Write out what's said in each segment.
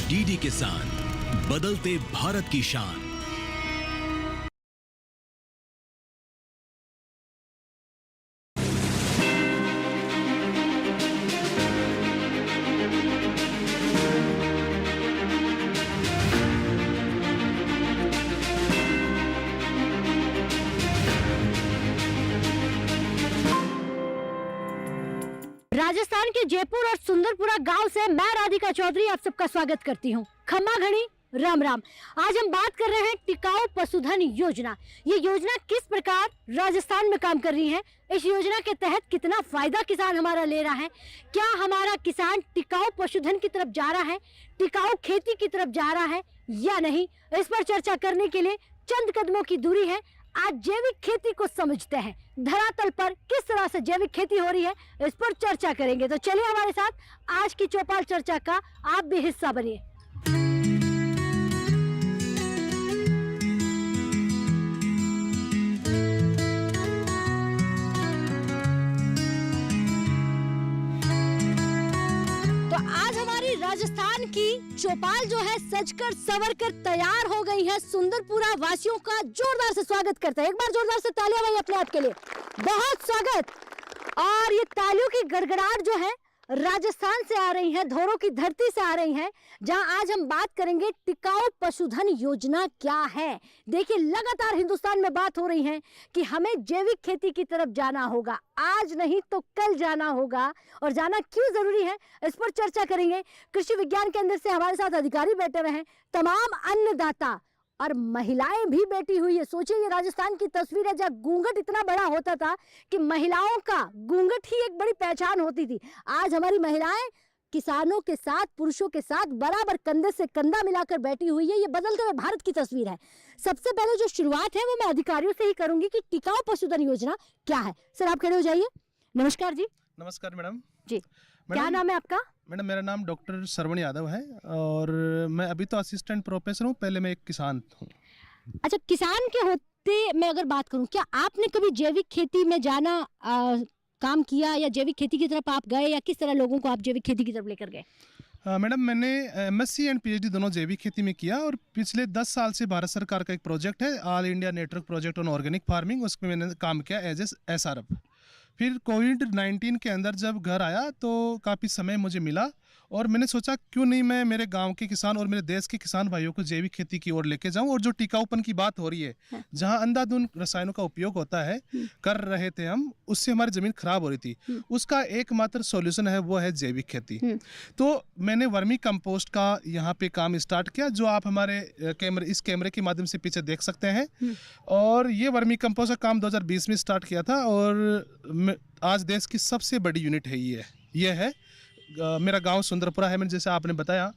DD किसान, बदलते भारत की शान। राजस्थान के जयपुर और सुंदरपुरा गांव से मैं राधिका चौधरी आप सबका स्वागत करती हूं। खम्मा घड़ी राम राम। आज हम बात कर रहे हैं टिकाऊ पशुधन योजना। ये योजना किस प्रकार राजस्थान में काम कर रही है, इस योजना के तहत कितना फायदा किसान हमारा ले रहा है, क्या हमारा किसान टिकाऊ पशुधन की तरफ जा रहा है, टिकाऊ खेती की तरफ जा रहा है या नहीं, इस पर चर्चा करने के लिए चंद कदमों की दूरी है। आज जैविक खेती को समझते हैं, धरातल पर किस तरह से जैविक खेती हो रही है इस पर चर्चा करेंगे। तो चलिए हमारे साथ आज की चौपाल चर्चा का आप भी हिस्सा बनिए। तो आज हमारी राजस्थान की चौपाल जो है सजकर संवरकर तैयार हो गई है। सुंदरपुरा वासियों का जोरदार से स्वागत करते हैं। एक बार जोरदार से तालियां भाई अपने आप के लिए, बहुत स्वागत। और ये तालियों की गड़गड़ाहट जो है राजस्थान से आ रही है, धोरों की धरती से आ रही है, जहां आज हम बात करेंगे टिकाऊ पशुधन योजना क्या है। देखिए लगातार हिंदुस्तान में बात हो रही है कि हमें जैविक खेती की तरफ जाना होगा, आज नहीं तो कल जाना होगा, और जाना क्यों जरूरी है इस पर चर्चा करेंगे। कृषि विज्ञान केंद्र से हमारे साथ अधिकारी बैठे हुए हैं, तमाम अन्नदाता और महिलाएं भी बैठी हुई है। सोचिए ये राजस्थान की तस्वीर है जहाँ घूंघट इतना बड़ा होता था कि महिलाओं का घूंघट ही एक बड़ी पहचान होती थी। आज हमारी महिलाएं किसानों के साथ, पुरुषों के साथ बराबर कंधे से कंधा मिलाकर बैठी हुई है। ये बदलते हुए भारत की तस्वीर है। सबसे पहले जो शुरुआत है वो मैं अधिकारियों से ही करूंगी कि टिकाऊ पशुधन योजना क्या है। सर आप खड़े हो जाइए। नमस्कार जी। नमस्कार मैडम जी, क्या नाम है आपका? मैडम मेरा नाम डॉक्टर श्रवण यादव है और मैं अभी तो असिस्टेंट प्रोफेसर हूँ, पहले मैं एक किसान हूँ। अच्छा, किसान के होते मैं अगर बात करूं, क्या आपने कभी जैविक खेती में जाना काम किया या जैविक खेती की तरफ आप गए, या किस तरह लोगों को आप जैविक खेती की तरफ लेकर गए? मैडम मैंने एमएससी एंड पीएचडी दोनों जैविक खेती में किया और पिछले 10 साल से भारत सरकार का एक प्रोजेक्ट है all India network project on organic farming, उसमें मैंने काम किया एज SRF। फिर कोविड-19 के अंदर जब घर आया तो काफ़ी समय मुझे मिला और मैंने सोचा क्यों नहीं मैं मेरे गांव के किसान और मेरे देश के किसान भाइयों को जैविक खेती की ओर लेके जाऊं। और जो टिकाऊपन की बात हो रही है, जहां अंधाधुंध रसायनों का उपयोग होता है, कर रहे थे हम, उससे हमारी ज़मीन खराब हो रही थी। उसका एकमात्र सॉल्यूशन है वो है जैविक खेती। तो मैंने वर्मी कंपोस्ट का यहाँ पे काम स्टार्ट किया, जो आप हमारे इस कैमरे के माध्यम से पीछे देख सकते हैं। और ये वर्मी कंपोस्ट का काम 2020 में स्टार्ट किया था और आज देश की सबसे बड़ी यूनिट है ये है मेरा गांव सुंदरपुरा है, मैंने जैसे आपने बताया।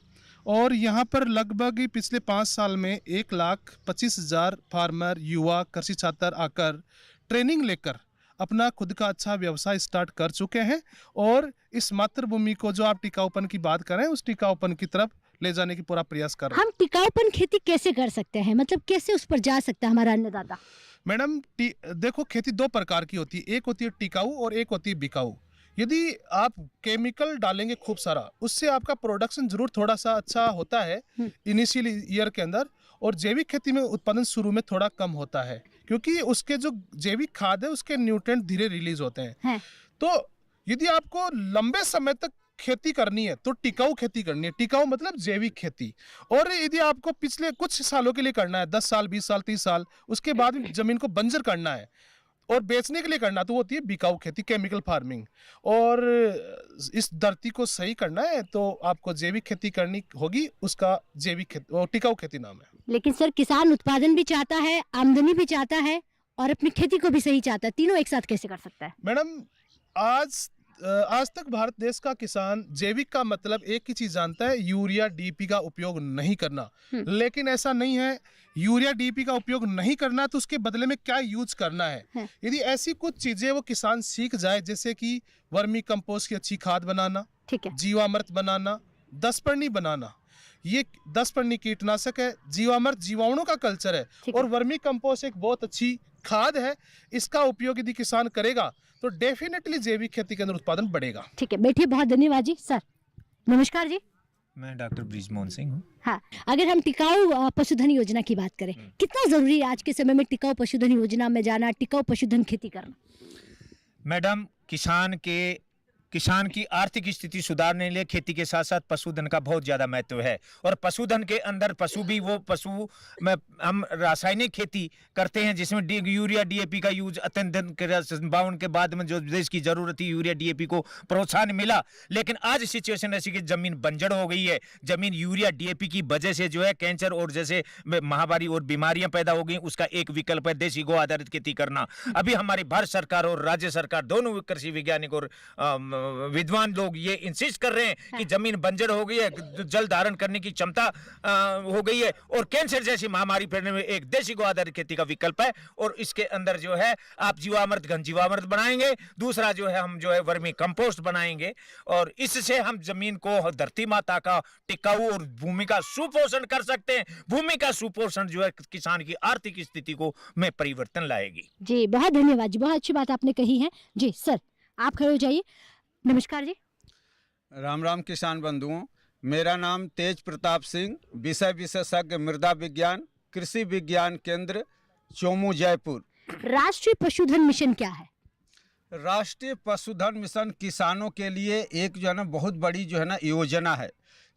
और यहाँ पर लगभग पिछले 5 साल में 1,25,000 फार्मर, युवा, कृषि छात्र आकर ट्रेनिंग लेकर अपना खुद का अच्छा व्यवसाय स्टार्ट कर चुके हैं। और इस मातृभूमि को जो आप टिकाऊपन की बात कर रहे हैं, उस टिकाऊपन की तरफ ले जाने की पूरा प्रयास कर रहे हैं। हम टिकाऊपन खेती कैसे कर सकते हैं, मतलब कैसे उस पर जा सकता है हमारा अन्नदाता? मैडम देखो, खेती 2 प्रकार की होती है, एक होती है टिकाऊ और एक होती है बिकाऊ। यदि आप केमिकल डालेंगे खूब सारा, उससे आपका प्रोडक्शन जरूर थोड़ा सा अच्छा होता है इनिशियल ईयर के अंदर, और जैविक खेती में उत्पादन शुरू में थोड़ा कम होता है क्योंकि उसके जो जैविक खाद है उसके न्यूट्रिएंट धीरे रिलीज होते हैं। तो यदि आपको लंबे समय तक खेती करनी है तो टिकाऊ खेती करनी है। टिकाऊ मतलब जैविक खेती। और यदि आपको पिछले कुछ सालों के लिए करना है, 10 साल, 20 साल, 30 साल, उसके बाद जमीन को बंजर करना है और बेचने के लिए करना, तो वो होती है बिकाऊ खेती, केमिकल फार्मिंग। और इस धरती को सही करना है तो आपको जैविक खेती करनी होगी, उसका जैविक खेती और टिकाऊ खेती नाम है। लेकिन सर किसान उत्पादन भी चाहता है, आमदनी भी चाहता है और अपनी खेती को भी सही चाहता है, तीनों एक साथ कैसे कर सकता है? मैडम आज तक भारत देश का किसान जैविक का मतलब एक ही चीज जानता है, यूरिया डीपी का उपयोग नहीं करना। लेकिन ऐसा नहीं है, यूरिया डीपी का उपयोग नहीं करना तो उसके बदले में क्या यूज करना है। यदि ऐसी कुछ चीजें वो किसान सीख जाए, जैसे कि वर्मी कंपोस्ट की अच्छी खाद बनाना, ठीक है, जीवामृत बनाना, 10 बनाना, ये 10 कीटनाशक है, जीवामृत जीवाणुओं का कल्चर है, और वर्मी कंपोस्ट एक बहुत अच्छी खाद है। इसका उपयोग यदि किसान करेगा तो डेफिनेटली जैविक खेती के अंदर उत्पादन बढ़ेगा। ठीक है, बैठिए, बहुत धन्यवाद जी। सर नमस्कार जी। मैं डॉक्टर ब्रिजमोहन सिंह हूँ। हाँ, अगर हम टिकाऊ पशुधन योजना की बात करें, कितना जरूरी है आज के समय में टिकाऊ पशुधन योजना में जाना, टिकाऊ पशुधन खेती करना? मैडम, किसान की आर्थिक स्थिति सुधारने के लिए खेती के साथ साथ पशुधन का बहुत ज़्यादा महत्व है। और पशुधन के अंदर पशु भी वो पशु में हम रासायनिक खेती करते हैं जिसमें यूरिया डीएपी का यूज अत्यंत 52 के बाद में जो देश की जरूरत थी यूरिया डीएपी को प्रोत्साहन मिला, लेकिन आज सिचुएशन ऐसी कि जमीन बंजर हो गई है। जमीन यूरिया डीएपी की वजह से जो है कैंसर और जैसे महामारी और बीमारियां पैदा हो गई। उसका एक विकल्प है देसी गौ आधारित खेती करना। अभी हमारी भारत सरकार और राज्य सरकार दोनों कृषि वैज्ञानिक और विद्वान लोग ये इंसिस्ट कर रहे हैं कि जमीन बंजर हो गई है, जल धारण करने की क्षमता हो गई है और कैंसर जैसी महामारी फैलने में एक देशी गौ आधारित खेती का विकल्प है। और इसके अंदर जो है आप जीवामृत घन जीवामृत बनाएंगे, दूसरा जो है हम जो है वर्मी कंपोस्ट बनाएंगे और इससे हम जमीन को, धरती माता का टिकाऊ और भूमि का सुपोषण कर सकते हैं। भूमि का सुपोषण जो है किसान की आर्थिक स्थिति को में परिवर्तन लाएगी। जी बहुत धन्यवाद जी, बहुत अच्छी बात आपने कही है। जी सर आप खड़े हो जाइए। नमस्कार जी। राम राम किसान बंधुओं, मेरा नाम तेज प्रताप सिंह, विषय विशेषज्ञ मृदा विज्ञान, कृषि विज्ञान केंद्र, चोमू, जयपुर। राष्ट्रीय पशुधन मिशन क्या है? राष्ट्रीय पशुधन मिशन किसानों के लिए एक जो है ना बहुत बड़ी जो है ना योजना है।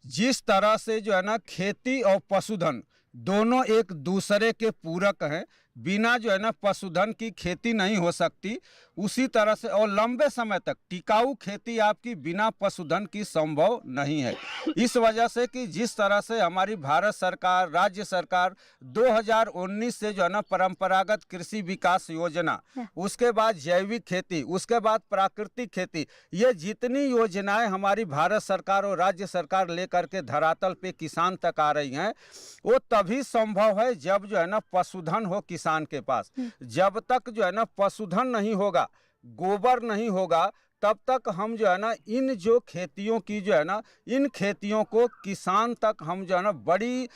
जिस तरह से जो है ना खेती और पशुधन दोनों एक दूसरे के पूरक हैं, बिना जो है ना पशुधन की खेती नहीं हो सकती, उसी तरह से और लंबे समय तक टिकाऊ खेती आपकी बिना पशुधन की संभव नहीं है। इस वजह से कि जिस तरह से हमारी भारत सरकार, राज्य सरकार 2019 से जो है ना परंपरागत कृषि विकास योजना, उसके बाद जैविक खेती, उसके बाद प्राकृतिक खेती, ये जितनी योजनाएं हमारी भारत सरकार और राज्य सरकार लेकर के धरातल पे किसान तक आ रही हैं, वो तभी संभव है जब जो है ना पशुधन हो किसान के पास। जब तक जो है ना पशुधन नहीं होगा, गोबर नहीं होगा, तब तक हम जो है ना इन जो खेतियों की जो है ना इन खेतियों को किसान तक हम जो है ना बड़ी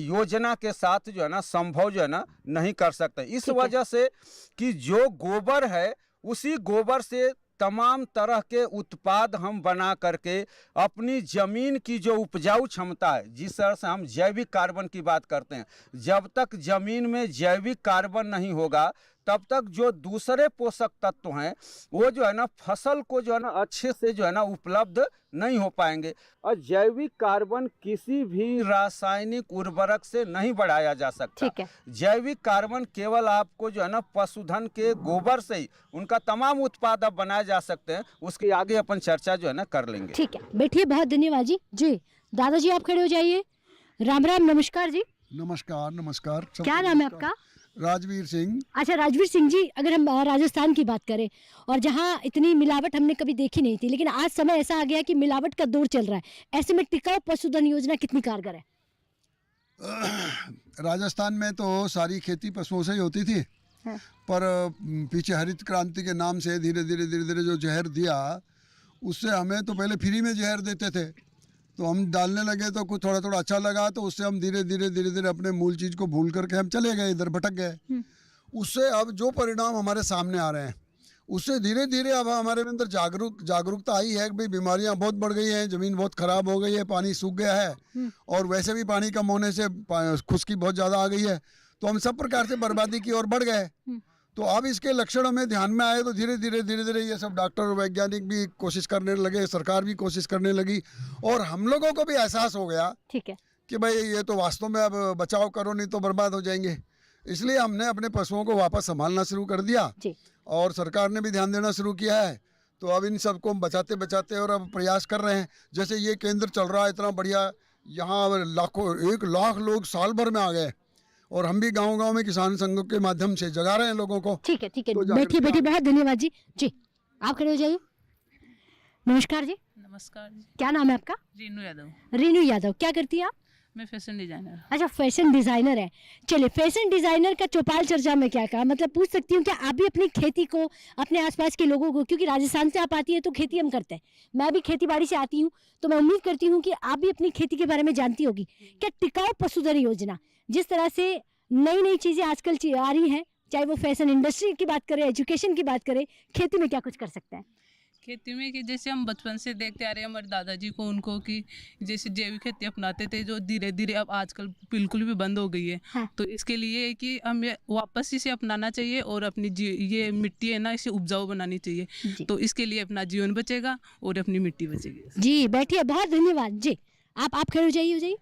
योजना के साथ जो है ना संभव जो है ना नहीं कर सकते। इस वजह से कि जो गोबर है उसी गोबर से तमाम तरह के उत्पाद हम बना करके अपनी ज़मीन की जो उपजाऊ क्षमता है, जिस तरह से हम जैविक कार्बन की बात करते हैं, जब तक ज़मीन में जैविक कार्बन नहीं होगा तब तक जो दूसरे पोषक तत्व हैं वो जो है ना फसल को जो है ना अच्छे से जो है ना उपलब्ध नहीं हो पाएंगे। और जैविक कार्बन किसी भी रासायनिक उर्वरक से नहीं बढ़ाया जा सकता। ठीक है। जैविक कार्बन केवल आपको जो है ना पशुधन के गोबर से ही उनका तमाम उत्पाद अब बनाए जा सकते हैं। उसके आगे अपन चर्चा जो है ना कर लेंगे। ठीक है, बैठिए। बहुत धन्यवाद जी। जी दादाजी आप खड़े हो जाइए। राम राम, नमस्कार जी। नमस्कार नमस्कार। क्या नाम है आपका? राजवीर सिंह। अच्छा राजवीर सिंह जी, अगर हम राजस्थान की बात करें और जहाँ इतनी मिलावट हमने कभी देखी नहीं थी, लेकिन आज समय ऐसा आ गया कि मिलावट का दौर चल रहा है, ऐसे में टिकाऊ पशुधन योजना कितनी कारगर है? राजस्थान में तो सारी खेती पशुओं से ही होती थी। हाँ। पर पीछे हरित क्रांति के नाम से धीरे धीरे जो जहर दिया, उससे हमें तो पहले फ्री में जहर देते थे, तो हम डालने लगे तो कुछ थोड़ा थोड़ा अच्छा लगा, तो उससे हम धीरे धीरे अपने मूल चीज़ को भूल करके हम चले गए, इधर भटक गए। उससे अब जो परिणाम हमारे सामने आ रहे हैं, उससे धीरे धीरे अब हमारे अंदर जागरूकता आई है कि भाई बीमारियां बहुत बढ़ गई हैं, ज़मीन बहुत ख़राब हो गई है, पानी सूख गया है और वैसे भी पानी कम होने से खुश्की बहुत ज़्यादा आ गई है, तो हम सब प्रकार से बर्बादी की ओर बढ़ गए। तो अब इसके लक्षण हमें ध्यान में आए, तो धीरे धीरे ये सब डॉक्टर और वैज्ञानिक भी कोशिश करने लगे, सरकार भी कोशिश करने लगी और हम लोगों को भी एहसास हो गया। ठीक है। कि भाई ये तो वास्तव में अब बचाव करो नहीं तो बर्बाद हो जाएंगे। इसलिए हमने अपने पशुओं को वापस संभालना शुरू कर दिया जी। और सरकार ने भी ध्यान देना शुरू किया है। तो अब इन सबको हम बचाते और अब प्रयास कर रहे हैं। जैसे ये केंद्र चल रहा है इतना बढ़िया, यहाँ 1 लाख लोग साल भर में आ गए और हम भी गांव में किसान संघों के माध्यम से जगा रहे हैं लोगों को। ठीक है ठीक है, तो बैठिए बैठिए। बहुत धन्यवाद जी। जी आप खड़े हो जाइए। नमस्कार जी। नमस्कार जी। क्या नाम है आपका? रीनू यादव। रीनू यादव, क्या करती हैं आप? मैं फैशन डिजाइनर। अच्छा फैशन डिजाइनर है। चलिए, फैशन डिजाइनर का चौपाल चर्चा में क्या कहा, मतलब पूछ सकती हूँ क्या आप भी अपनी खेती को, अपने आसपास के लोगों को, क्योंकि राजस्थान से आप आती है तो खेती हम करते हैं, मैं भी खेती बाड़ी से आती हूँ, तो मैं उम्मीद करती हूँ कि आप भी अपनी खेती के बारे में जानती होगी। क्या टिकाऊ पशुधन योजना, जिस तरह से नई नई चीज़ें आजकल आ रही हैं, चाहे वो फैशन इंडस्ट्री की बात करें, एजुकेशन की बात करें, खेती में क्या कुछ कर सकता है? खेती में कि जैसे हम बचपन से देखते आ रहे हैं हमारे दादाजी को, उनको कि जैसे जैविक खेती अपनाते थे, जो धीरे धीरे अब आजकल बिल्कुल भी बंद हो गई है। हाँ। तो इसके लिए कि हमें वापस इसे अपनाना चाहिए और अपनी ये मिट्टी है ना, इसे उपजाऊ बनानी चाहिए। जी। तो इसके लिए अपना जीवन बचेगा और अपनी मिट्टी बचेगी। जी बैठिए, बहुत धन्यवाद जी। आप खड़े हो जाइए।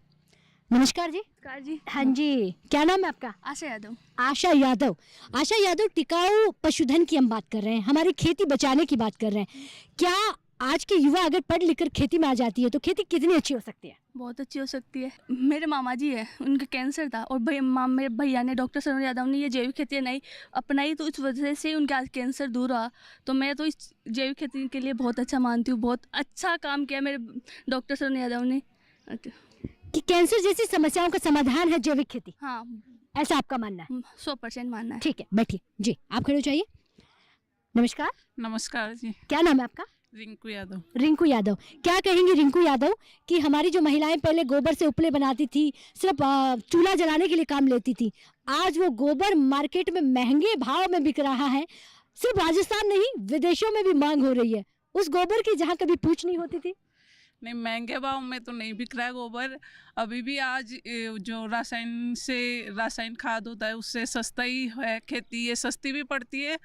नमस्कार जी। जी। हाँ जी, क्या नाम है आपका? आशा यादव। आशा यादव। आशा यादव, टिकाऊ पशुधन की हम बात कर रहे हैं, हमारी खेती बचाने की बात कर रहे हैं। क्या आज के युवा अगर पढ़ लिख कर खेती में आ जाती है तो खेती कितनी अच्छी हो सकती है? बहुत अच्छी हो सकती है। मेरे मामा जी है, उनका कैंसर था और मेरे भैया ने, डॉक्टर सरवण यादव ने ये जैविक खेती नहीं अपनाई, तो इस वजह से उनका आज कैंसर दूर हुआ। तो मैं तो इस जैविक खेती के लिए बहुत अच्छा मानती हूँ। बहुत अच्छा काम किया मेरे डॉक्टर सरवण यादव ने कि कैंसर जैसी समस्याओं का समाधान है जैविक खेती, हाँ, ऐसा आपका मानना है? 100% मानना है। ठीक है, बैठिए जी। आप खड़े हो जाइए। नमस्कार। नमस्कार जी। क्या नाम है आपका? रिंकू यादव। रिंकू यादव। क्या कहेंगी रिंकू यादव कि हमारी जो महिलाएं पहले गोबर से उपले बनाती थी, सिर्फ चूल्हा जलाने के लिए काम लेती थी, आज वो गोबर मार्केट में महंगे भाव में बिक रहा है। सिर्फ राजस्थान नहीं, विदेशों में भी मांग हो रही है उस गोबर की, जहाँ कभी पूछ नहीं होती थी। नहीं, महंगे भाव में तो नहीं बिक रहा है गोबर अभी भी। आज जो रासायनिक खाद होता है उससे सस्ता ही है खेती, ये सस्ती भी पड़ती है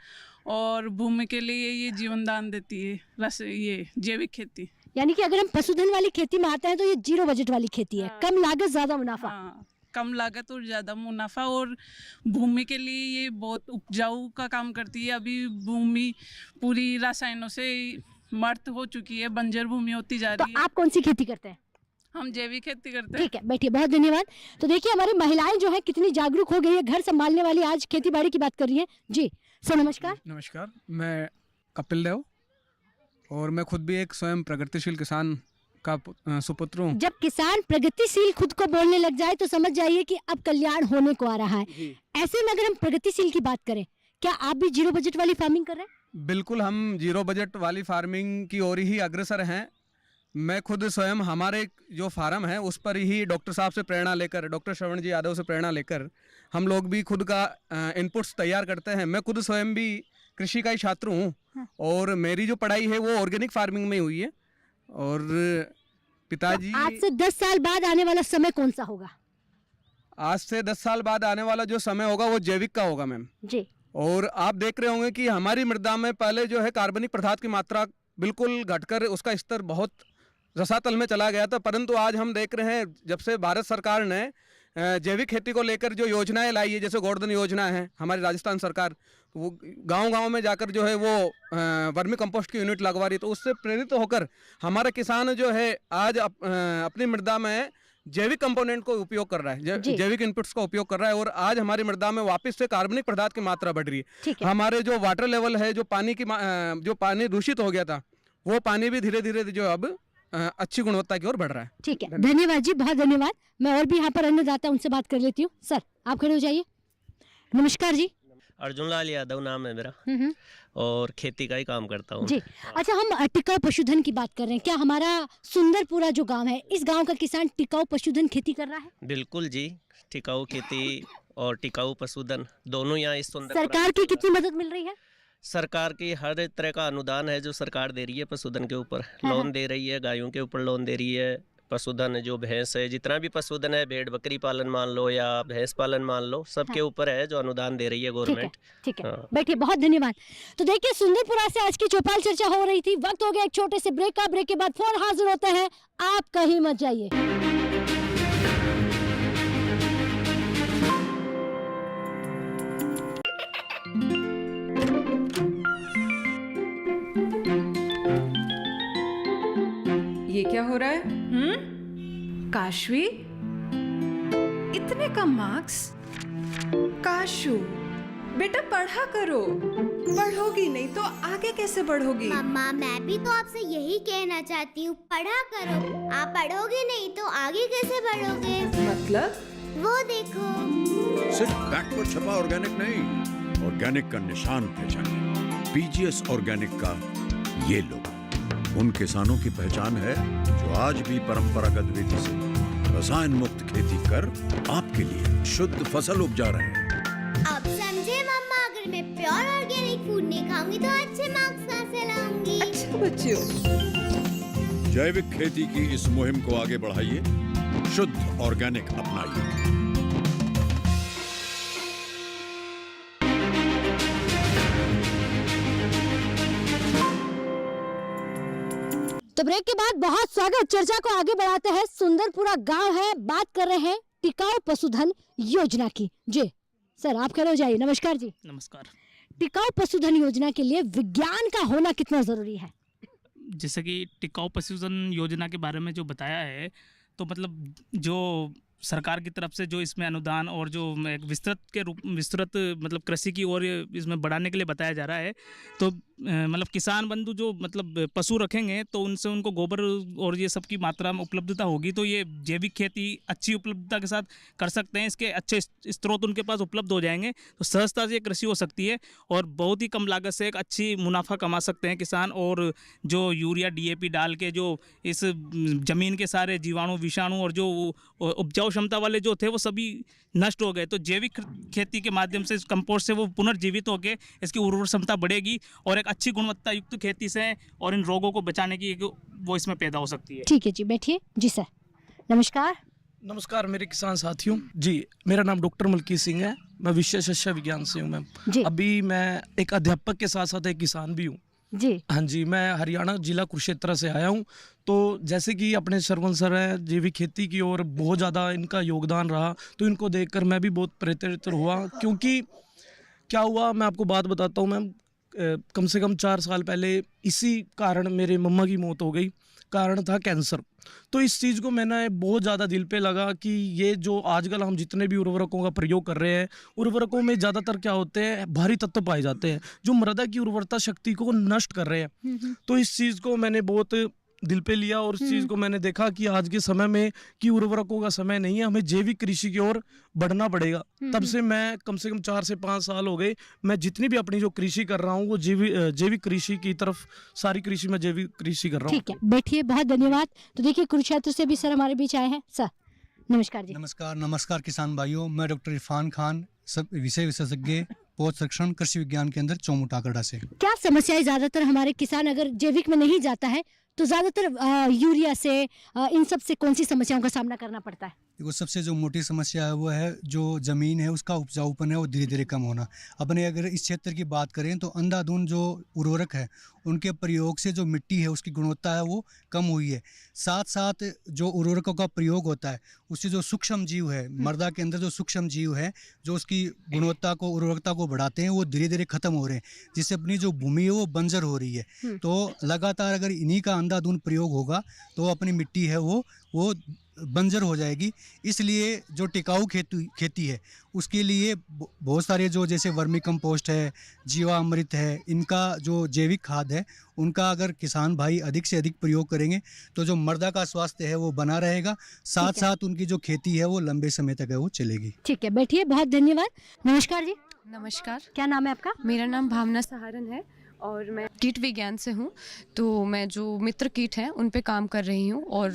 और भूमि के लिए ये जीवन दान देती है ये जैविक खेती। यानी कि अगर हम पशुधन वाली खेती में आते हैं तो ये जीरो बजट वाली खेती है, कम लागत ज्यादा मुनाफा। हाँ, कम लागत और ज़्यादा मुनाफा, और भूमि के लिए ये बहुत उपजाऊ का काम करती है। अभी भूमि पूरी रसायनों से मर्त हो चुकी है, बंजर भूमि होती जा तो रही है। आप कौन सी खेती करते हैं? हम जैविक खेती करते हैं। ठीक है, बैठिए, बहुत धन्यवाद। तो देखिए हमारी महिलाएं जो है कितनी जागरूक हो गई है, घर संभालने वाली आज खेती बाड़ी की बात कर रही है जी। सर नमस्कार। नमस्कार, मैं कपिल देव और मैं खुद भी एक स्वयं प्रगतिशील किसान का सुपुत्र हूँ। जब किसान प्रगतिशील खुद को बोलने लग जाए तो समझ जाइए कि अब कल्याण होने को आ रहा है। ऐसे में अगर हम प्रगतिशील की बात करें, क्या आप भी जीरो बजट वाली फार्मिंग कर रहे हैं? बिल्कुल, हम जीरो बजट वाली फार्मिंग की ओर ही अग्रसर हैं। मैं खुद स्वयं हमारे जो फार्म है उस पर ही डॉक्टर साहब से प्रेरणा लेकर, डॉक्टर श्रवण जी यादव से प्रेरणा लेकर हम लोग भी खुद का इनपुट्स तैयार करते हैं। मैं खुद स्वयं भी कृषि का ही छात्र हूँ और मेरी जो पढ़ाई है वो ऑर्गेनिक फार्मिंग में हुई है। और पिताजी, तो आज से 10 साल बाद आने वाला समय कौन सा होगा? आज से 10 साल बाद आने वाला जो समय होगा वो जैविक का होगा मैम जी। और आप देख रहे होंगे कि हमारी मृदा में पहले जो है कार्बनिक पदार्थ की मात्रा बिल्कुल घटकर उसका स्तर बहुत रसातल में चला गया था, परंतु आज हम देख रहे हैं जब से भारत सरकार ने जैविक खेती को लेकर जो योजनाएं लाई है, जैसे गोवर्धन योजना है हमारी राजस्थान सरकार, वो गांव-गांव में जाकर जो है वो वर्मी कंपोस्ट की यूनिट लगवा रही है। तो उससे प्रेरित होकर हमारा किसान जो है आज अपनी मृदा में जैविक कंपोनेंट को उपयोग कर रहा है, जैविक इनपुट्स का उपयोग कर रहा है और आज हमारी मृदा में वापस से कार्बनिक पदार्थ की मात्रा बढ़ रही है। हमारे जो वाटर लेवल है, जो पानी दूषित हो गया था, वो पानी भी धीरे धीरे जो अब अच्छी गुणवत्ता की ओर बढ़ रहा है। ठीक है, धन्यवाद जी, बहुत धन्यवाद। मैं और भी यहाँ पर अन्नदाता उनसे बात कर लेती हूँ। सर आप खड़े हो जाइए। नमस्कार जी। अर्जुन लाल यादव नाम है मेरा और खेती का ही काम करता हूँ जी। अच्छा, हम टिकाऊ पशुधन की बात कर रहे हैं, क्या हमारा सुंदरपुरा जो गांव है, इस गांव का किसान टिकाऊ पशुधन खेती कर रहा है? बिल्कुल जी, टिकाऊ खेती और टिकाऊ पशुधन दोनों यहाँ इस सुंदरपुरा। सरकार की कितनी मदद मिल रही है? सरकार की हर तरह का अनुदान है जो सरकार दे रही है पशुधन के ऊपर। लोन दे रही है, गायों के ऊपर लोन दे रही है। पशुधन जो भैंस है, जितना भी पशुधन है, भेड़ बकरी पालन मान लो या भैंस पालन मान लो, सबके ऊपर है जो अनुदान दे रही है गवर्नमेंट। ठीक है, बैठिए, बहुत धन्यवाद। तो देखिए सुंदरपुरा से आज की चौपाल चर्चा हो रही थी। वक्त हो गया एक छोटे से ब्रेक का। ब्रेक के बाद फोन हाजिर होते हैं, आप कहीं मत जाइए। ये क्या हो रहा है? काशवी, इतने कम मार्क्स? काशू बेटा पढ़ा करो, पढ़ोगी नहीं तो आगे कैसे बढ़ोगी? मम्मा मैं भी तो आपसे यही कहना चाहती हूँ, पढ़ा करो। आप पढ़ोगे नहीं तो आगे कैसे बढ़ोगे? मतलब? वो देखो, सिर्फ बैक पर छपा ऑर्गेनिक नहीं, ऑर्गेनिक का निशान पहचानिए। पीजीएस ऑर्गेनिक का ये लोग उन किसानों की पहचान है जो आज भी परंपरागत विधि से रसायन मुक्त खेती कर आपके लिए शुद्ध फसल उपजा रहे हैं। अब समझे मम्मा, अगर मैं प्योर ऑर्गेनिक फूड नहीं खाऊंगी तो अच्छे मार्क्स कहाँ से लाऊंगी? अच्छा बच्चों। जैविक खेती की इस मुहिम को आगे बढ़ाइए, शुद्ध ऑर्गेनिक अपनाइए। तो ब्रेक के बाद बहुत स्वागत। चर्चा को आगे बढ़ाते हैं। सुंदरपुरा गांव है, बात कर रहे हैं टिकाऊ पशुधन योजना की। जी सर, आप खड़े हो जाइए। नमस्कार जी। नमस्कार। टिकाऊ पशुधन योजना के लिए विज्ञान का होना कितना जरूरी है? जैसे कि टिकाऊ पशुधन योजना के बारे में जो बताया है, तो मतलब जो सरकार की तरफ से जो इसमें अनुदान और जो एक विस्तृत मतलब कृषि की ओर इसमें बढ़ाने के लिए बताया जा रहा है, तो मतलब किसान बंधु जो मतलब पशु रखेंगे तो उनसे उनको गोबर और ये सब की मात्रा में उपलब्धता होगी, तो ये जैविक खेती अच्छी उपलब्धता के साथ कर सकते हैं। इसके अच्छे स्रोत उनके पास उपलब्ध हो जाएंगे, तो सहजता से ये कृषि हो सकती है और बहुत ही कम लागत से एक अच्छी मुनाफा कमा सकते हैं किसान। और जो यूरिया डीएपी डाल के जो इस ज़मीन के सारे जीवाणु विषाणु और जो उपजाऊ क्षमता वाले जो थे वो सभी नष्ट हो गए, तो जैविक खेती के माध्यम से, इस कंपोस्ट से वो पुनर्जीवित होकर इसकी उर्वरक क्षमता बढ़ेगी और एक अच्छी गुणवत्ता युक्त खेती से और इन रोगों को बचाने की वो इसमें पैदा हो सकती है। ठीक है जी, बैठिए। जी सर, नमस्कार। नमस्कार मेरे किसान साथियों। जी, मेरा नाम डॉक्टर मलकीत सिंह है। मैं विषय शस्य विज्ञान से हूँ मैम। अभी मैं एक अध्यापक के साथ साथ एक किसान भी हूँ जी। हाँ जी, मैं हरियाणा जिला कुरुक्षेत्र से आया हूँ। तो जैसे कि अपने सरवंश सर है, जैविक खेती की ओर बहुत ज़्यादा इनका योगदान रहा, तो इनको देखकर मैं भी बहुत प्रेरित हुआ। क्योंकि क्या हुआ, मैं आपको बात बताता हूँ मैम। कम से कम 4 साल पहले इसी कारण मेरे मम्मा की मौत हो गई। कारण था कैंसर। तो इस चीज़ को मैंने बहुत ज़्यादा दिल पे लगा कि ये जो आजकल हम जितने भी उर्वरकों का प्रयोग कर रहे हैं, उर्वरकों में ज़्यादातर क्या होते हैं, भारी तत्व पाए जाते हैं जो मृदा की उर्वरता शक्ति को नष्ट कर रहे हैं। तो इस चीज़ को मैंने बहुत दिल पे लिया और इस चीज़ को मैंने देखा कि आज के समय में कि उर्वरकों का समय नहीं है, हमें जैविक कृषि की ओर बढ़ना पड़ेगा। तब से मैं कम से कम 4 से 5 साल हो गए, मैं जितनी भी अपनी जो कृषि कर रहा हूँ वो जैविक कृषि की तरफ, सारी कृषि में जैविक कृषि कर रहा हूँ। ठीक है, बैठिए। बहुत धन्यवाद। तो देखिए, कुरुक्षेत्र से भी सर हमारे बीच आए हैं। सर नमस्कार जी। नमस्कार किसान भाइयों। मैं डॉक्टर इरफान खान, सब विषय विशेषज्ञ पौध संरक्षण कृषि विज्ञान केंद्र चौमुटाकड़ा से। क्या समस्याएं ज्यादातर हमारे किसान अगर जैविक में नहीं जाता है तो ज्यादातर यूरिया से इन सब से कौन सी समस्याओं का सामना करना पड़ता है? देखो, सबसे जो मोटी समस्या है वो है जो ज़मीन है उसका उपजाऊपन है वो धीरे धीरे कम होना। अपने अगर इस क्षेत्र की बात करें तो अंधाधुंध जो उर्वरक है उनके प्रयोग से जो मिट्टी है उसकी गुणवत्ता है वो कम हुई है। साथ साथ जो उर्वरकों का प्रयोग होता है उससे जो सूक्ष्म जीव है, मृदा के अंदर जो सूक्ष्म जीव है जो उसकी गुणवत्ता को, उर्वरकता को बढ़ाते हैं, वो धीरे धीरे खत्म हो रहे हैं, जिससे अपनी जो भूमि है वो बंजर हो रही है। तो लगातार अगर इन्हीं का अंधाधुंध प्रयोग होगा तो अपनी मिट्टी है वो बंजर हो जाएगी। इसलिए जो टिकाऊ खेती है उसके लिए बहुत सारे जो जैसे वर्मी कंपोस्ट है, जीवामृत है, इनका जो जैविक खाद है उनका अगर किसान भाई अधिक से अधिक प्रयोग करेंगे तो जो मृदा का स्वास्थ्य है वो बना रहेगा, साथ साथ उनकी जो खेती है वो लंबे समय तक है वो चलेगी। ठीक है, बैठिए। बहुत धन्यवाद। नमस्कार जी। नमस्कार। क्या नाम है आपका? मेरा नाम भावना सहारन है और मैं कीट विज्ञान से हूँ। तो मैं जो मित्र कीट हैं उन पे काम कर रही हूँ और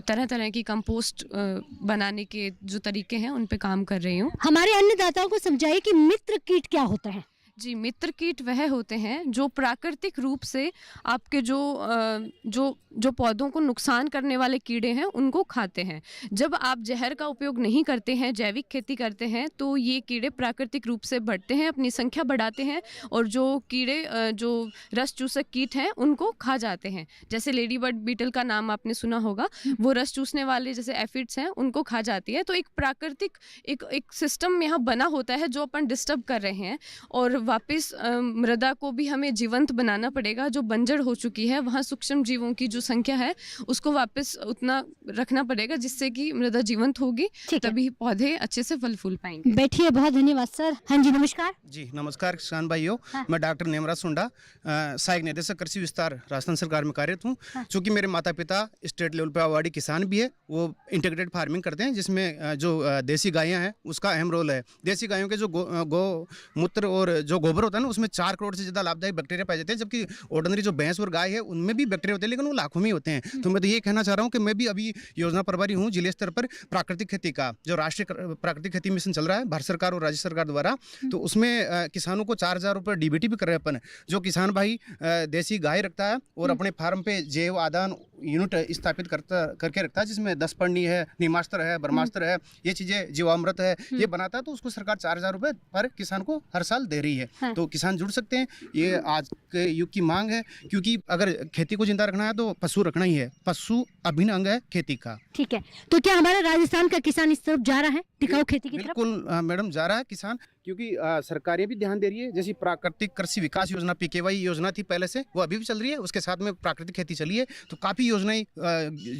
तरह तरह की कंपोस्ट बनाने के जो तरीके हैं उन पे काम कर रही हूँ। हमारे अन्नदाताओं को समझाइए कि मित्र कीट क्या होता है। जी, मित्र कीट वह होते हैं जो प्राकृतिक रूप से आपके जो पौधों को नुकसान करने वाले कीड़े हैं उनको खाते हैं। जब आप जहर का उपयोग नहीं करते हैं, जैविक खेती करते हैं, तो ये कीड़े प्राकृतिक रूप से बढ़ते हैं, अपनी संख्या बढ़ाते हैं और जो कीड़े जो रस चूसक कीट हैं उनको खा जाते हैं। जैसे लेडी बर्ड बीटल का नाम आपने सुना होगा, वो रस चूसने वाले जैसे एफिड्स हैं उनको खा जाती है। तो एक प्राकृतिक एक सिस्टम यहाँ बना होता है जो अपन डिस्टर्ब कर रहे हैं और वापस मृदा को भी हमें जीवंत बनाना पड़ेगा। जो बंजर हो चुकी है वहाँ सूक्ष्म जीवों की जो संख्या है उसको वापस उतना रखना पड़ेगा जिससे कि मृदा जीवंत होगी, तभी पौधे अच्छे से फल फूल पाएंगे। बैठिए। बहुत धन्यवाद सर। हाँ जी, नमस्कार जी। नमस्कार किसान भाइयों। मैं डॉक्टर नेमराज सुंडा, सहायक निदेशक कृषि विस्तार राजस्थान सरकार में कार्यरत हूँ। चूँकि मेरे माता पिता स्टेट लेवल पर अवार्डी किसान भी है, वो इंटीग्रेटेड फार्मिंग करते हैं जिसमें जो देसी गायें हैं उसका अहम रोल है। देसी गायों के जो गौ मूत्र और जो गोबर होता है ना उसमें 4 करोड़ से ज़्यादा लाभदायक बैक्टीरिया पाए जाते हैं, जबकि ऑर्डिनरी जो भैंस और गाय है उनमें भी बैक्टीरिया होते हैं, लेकिन वो लाखों में ही होते हैं। तो मैं तो ये कहना चाह रहा हूँ कि मैं भी अभी योजना प्रभारी हूँ जिले स्तर पर प्राकृतिक खेती का, जो राष्ट्रीय प्राकृतिक खेती मिशन चल रहा है भारत सरकार और राज्य सरकार द्वारा, तो उसमें किसानों को 4,000 रुपये DBT भी कर रहे हैं अपन। जो किसान भाई देसी गाय रखता है और अपने फार्म पे जैव आदान यूनिट स्थापित करके रखता है, जिसमें 10 पन्नी है, नीमास्त्र है, ब्रह्मास्त्र है, ये चीज़ें जीवामृत है, ये बनाता है, तो उसको सरकार 4,000 रुपये पर किसान को हर साल दे रही है। हाँ। तो किसान जुड़ सकते हैं, ये आज के युग की मांग है, क्योंकि अगर खेती को जिंदा रखना है तो पशु रखना ही है। पशु अभिन्न अंग है खेती का। ठीक है, तो क्या हमारा राजस्थान का किसान इस तरफ जा रहा है, टिकाऊ खेती की तरफ? बिल्कुल मैडम जा रहा है किसान, क्योंकि सरकारें भी ध्यान दे रही है। जैसी प्राकृतिक कृषि विकास योजना PKY योजना थी पहले से, वो अभी भी चल रही है, उसके साथ में प्राकृतिक खेती चली है, तो काफ़ी योजनाएं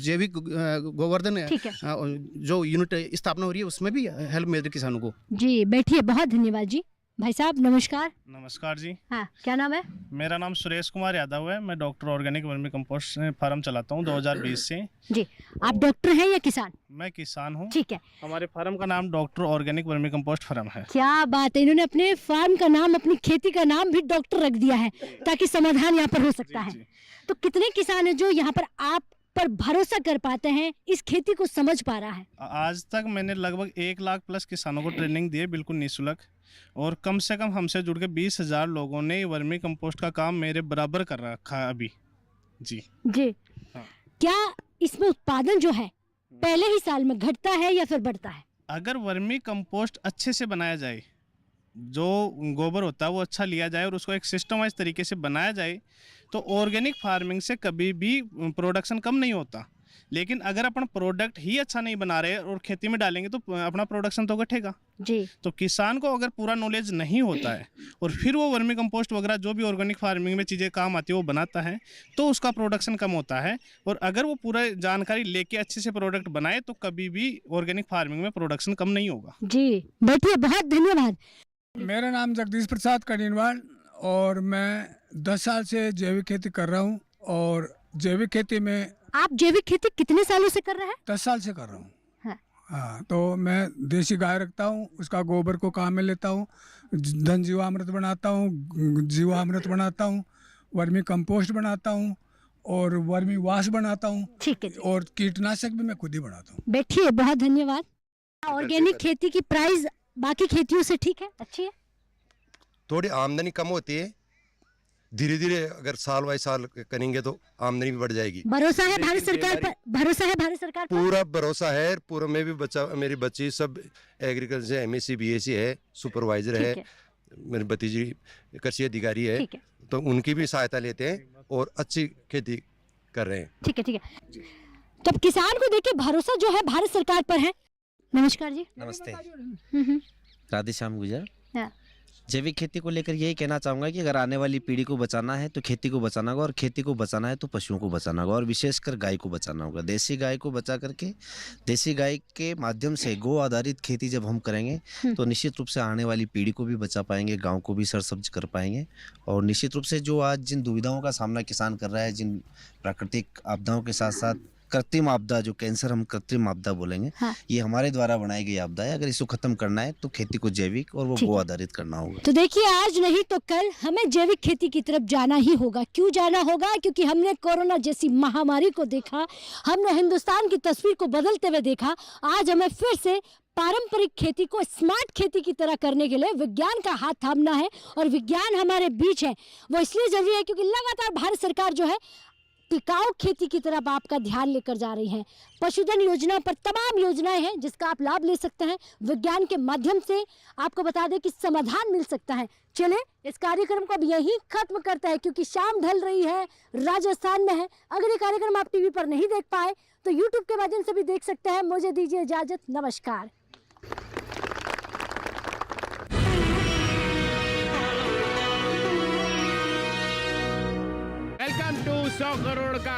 जैविक गोवर्धन जो यूनिट स्थापना हो रही है उसमें भी हेल्प मिल रही है किसानों को। जी बैठिए, बहुत धन्यवाद जी। भाई साहब नमस्कार। नमस्कार जी। हाँ, क्या नाम है? मेरा नाम सुरेश कुमार यादव है। मैं doctor organic vermicompost farm चलाता हूँ 2020 से। जी, आप डॉक्टर हैं या किसान? मैं किसान हूँ। ठीक है। हमारे फार्म का नाम doctor organic vermicompost farm है। क्या बात है, इन्होंने अपने फार्म का नाम, अपनी खेती का नाम भी डॉक्टर रख दिया है ताकि समाधान यहाँ पर हो सकता है। तो कितने किसान हैं जो यहाँ पर आप पर भरोसा कर पाते हैं, इस खेती को समझ पा रहा है? आज तक मैंने लगभग 1 लाख प्लस किसानों को ट्रेनिंग दी है, बिल्कुल निःशुल्क, और कम से कम हमसे जुड़ के 20,000 लोगों ने वर्मी कंपोस्ट का काम मेरे बराबर कर रखा है अभी। जी जी। हाँ। क्या इसमें उत्पादन जो है पहले ही साल में घटता है या फिर बढ़ता है? अगर वर्मी कंपोस्ट अच्छे से बनाया जाए, जो गोबर होता है वो अच्छा लिया जाए और उसको एक सिस्टमाइज तरीके से बनाया जाए, तो ऑर्गेनिक फार्मिंग से कभी भी प्रोडक्शन कम नहीं होता। लेकिन अगर अपन प्रोडक्ट ही अच्छा नहीं बना रहे और खेती में डालेंगे तो अपना प्रोडक्शन तो घटेगा जी। तो किसान को अगर पूरा नॉलेज नहीं होता है और फिर वो वर्मी कंपोस्ट वगैरह जो भी ऑर्गेनिक फार्मिंग में चीज़ें काम आती है वो बनाता है, तो उसका प्रोडक्शन कम होता है। और अगर वो पूरा जानकारी लेके अच्छे से प्रोडक्ट बनाए तो कभी भी ऑर्गेनिक फार्मिंग में प्रोडक्शन कम नहीं होगा। जी बैठिए, बहुत धन्यवाद। मेरा नाम जगदीश प्रसाद कनीनवाल और मैं 10 साल से जैविक खेती कर रहा हूँ। और जैविक खेती में आप जैविक खेती कितने सालों से कर रहे हैं? 10 साल से कर रहा हूँ। हाँ। हाँ, तो मैं देसी गाय रखता हूँ, उसका गोबर को काम में लेता हूँ, धन जीवामृत बनाता हूँ, वर्मी कंपोस्ट बनाता हूँ और वर्मी वाश बनाता हूँ। ठीक है। और कीटनाशक भी मैं खुद ही बनाता हूँ। बैठिए, बहुत धन्यवाद। ऑर्गेनिक खेती की प्राइस बाकी खेतियों से ठीक है, अच्छी है? थोड़ी आमदनी कम होती है, धीरे धीरे अगर साल बाई साल करेंगे तो आमदनी भी बढ़ जाएगी। भरोसा है भारत सरकार पर? भरोसा है भारत सरकार पर? पूरा भरोसा है। पूरा में भी बच्चा, मेरी बच्ची सब एग्रीकल्चर MSc BSc है, सुपरवाइजर है, मेरी भतीजी कृषि अधिकारी है, तो उनकी भी सहायता लेते हैं और अच्छी खेती कर रहे हैं। ठीक है, ठीक है। जब किसान को देखिए भरोसा जो है भारत सरकार पर है। नमस्कार जी। नमस्ते। राधेश्याम गुजर। हाँ। जैविक खेती को लेकर यही कहना चाहूँगा कि अगर आने वाली पीढ़ी को बचाना है तो खेती को बचाना होगा, और खेती को बचाना है तो पशुओं को बचाना होगा, और विशेषकर गाय को बचाना होगा। देसी गाय को बचा करके, देसी गाय के माध्यम से गो आधारित खेती जब हम करेंगे तो निश्चित रूप से आने वाली पीढ़ी को भी बचा पाएंगे, गाँव को भी सरसब्ज कर पाएंगे। और निश्चित रूप से जो आज जिन दुविधाओं का सामना किसान कर रहा है, जिन प्राकृतिक आपदाओं के साथ साथ कृत्रिम आपदा, जो कैंसर हम कृत्रिम आपदा बोलेंगे, हाँ। ये हमारे द्वारा बनाई गई आपदा है। अगर इसको खत्म करना है तो खेती को जैविक और वो गो आधारित करना होगा। तो देखिए, आज नहीं तो कल हमें जैविक खेती की तरफ जाना ही होगा। क्यों जाना होगा? क्योंकि हमने कोरोना जैसी महामारी को देखा, हमने हिंदुस्तान की तस्वीर को बदलते हुए देखा। आज हमें फिर से पारंपरिक खेती को स्मार्ट खेती की तरह करने के लिए विज्ञान का हाथ थामना है, और विज्ञान हमारे बीच है। वो इसलिए जरूरी है क्योंकि लगातार भारत सरकार जो है टिकाऊ खेती की तरफ आपका ध्यान लेकर जा रही है। पशुधन योजना पर तमाम योजनाएं हैं जिसका आप लाभ ले सकते हैं। विज्ञान के माध्यम से आपको बता दें कि समाधान मिल सकता है। चले इस कार्यक्रम को अब यहीं खत्म करते हैं क्योंकि शाम ढल रही है, राजस्थान में है। अगर ये कार्यक्रम आप टीवी पर नहीं देख पाए तो यूट्यूब के माध्यम से भी देख सकते हैं। मुझे दीजिए इजाजत, नमस्कार। वेलकम टू 100 करोड़ का